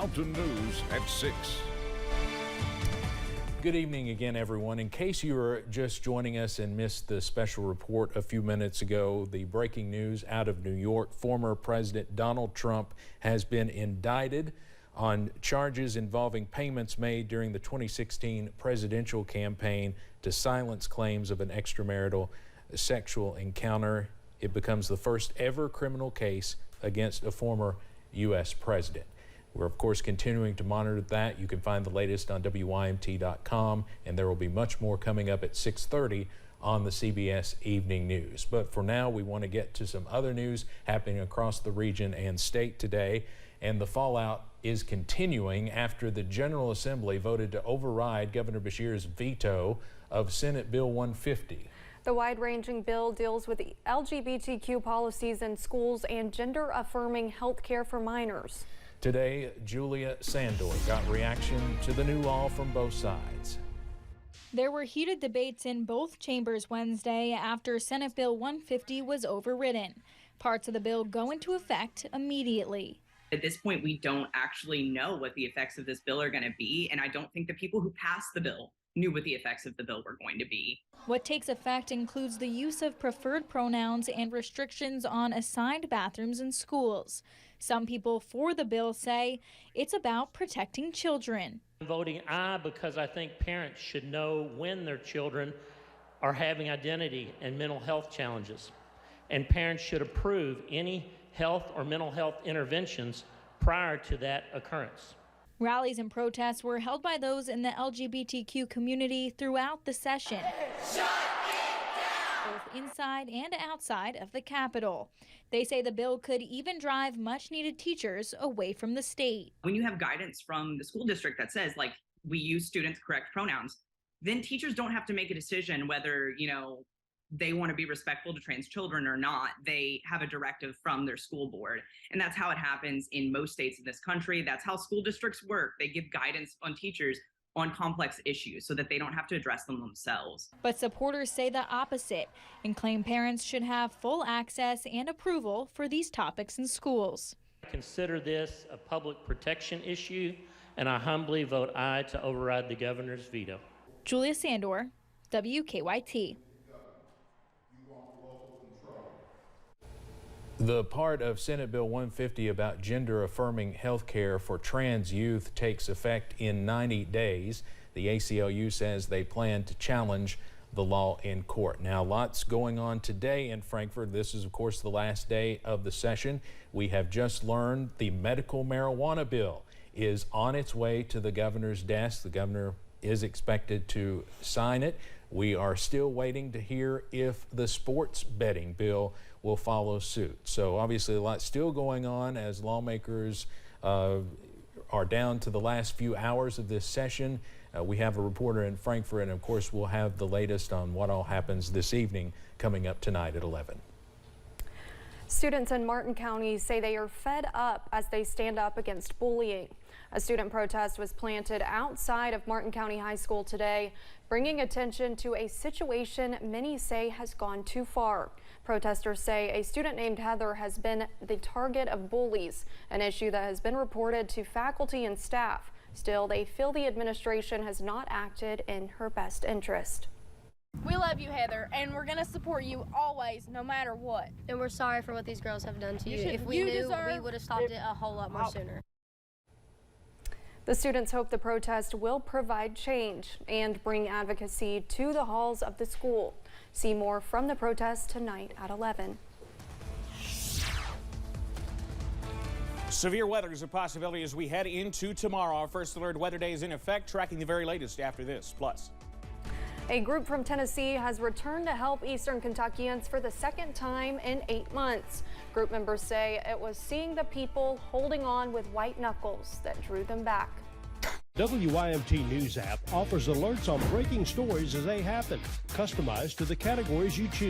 Mountain News at 6. Good evening again, everyone. In case you were just joining us and missed the special report a few minutes ago, the breaking news out of New York: former President Donald Trump has been indicted on charges involving payments made during the 2016 presidential campaign to silence claims of an extramarital sexual encounter. It becomes the first ever criminal case against a former U.S. president. We're, of course, continuing to monitor that. You can find the latest on WYMT.com, and there will be much more coming up at 6:30 on the CBS Evening News. But for now, we want to get to some other news happening across the region and state today. And the fallout is continuing after the General Assembly voted to override Governor Beshear's veto of Senate Bill 150. The wide-ranging bill deals with the LGBTQ policies in schools and gender-affirming health care for minors. Today, Julia Sandor got reaction to the new law from both sides. There were heated debates in both chambers Wednesday after Senate Bill 150 was overridden. Parts of the bill go into effect immediately. At this point, we don't actually know what the effects of this bill are going to be, and I don't think the people who passed the bill knew what the effects of the bill were going to be. What takes effect includes the use of preferred pronouns and restrictions on assigned bathrooms in schools. Some people for the bill say it's about protecting children. I'm voting aye because I think parents should know when their children are having identity and mental health challenges, and parents should approve any health or mental health interventions prior to that occurrence. Rallies and protests were held by those in the LGBTQ community throughout the session, both inside and outside of the Capitol. They say the bill could even drive much-needed teachers away from the state. When you have guidance from the school district that says, like, we use students' correct pronouns, then teachers don't have to make a decision whether, they want to be respectful to trans children or not. They have a directive from their school board. And that's how it happens in most states in this country. That's how school districts work. They give guidance on teachers on complex issues so that they don't have to address them themselves. But supporters say the opposite and claim parents should have full access and approval for these topics in schools. I consider this a public protection issue, and I humbly vote aye to override the governor's veto. Julia Sandor, WKYT. The part of Senate Bill 150 about gender-affirming health care for trans youth takes effect in 90 days. The ACLU says they plan to challenge the law in court. Now, lots going on today in Frankfort. This is, of course, the last day of the session. We have just learned the medical marijuana bill is on its way to the governor's desk. The governor is expected to sign it. We are still waiting to hear if the sports betting bill will follow suit. So obviously a lot still going on as lawmakers are down to the last few hours of this session. We have a reporter in Frankfort, and of course we'll have the latest on what all happens this evening coming up tonight at 11. Students in Martin County say they are fed up as they stand up against bullying. A student protest was planted outside of Martin County High School today, bringing attention to a situation many say has gone too far. Protesters say a student named Heather has been the target of bullies, an issue that has been reported to faculty and staff. Still, they feel the administration has not acted in her best interest. We love you, Heather, and we're going to support you always, no matter what. And we're sorry for what these girls have done to you. If we you knew, deserve, we would have stopped it a whole lot more sooner. The students hope the protest will provide change and bring advocacy to the halls of the school. See more from the protest tonight at 11. Severe weather is a possibility as we head into tomorrow. Our first alert weather day is in effect, tracking the very latest after this. Plus, a group from Tennessee has returned to help Eastern Kentuckians for the second time in 8 months. Group members say it was seeing the people holding on with white knuckles that drew them back. WYMT News app offers alerts on breaking stories as they happen, customized to the categories you choose.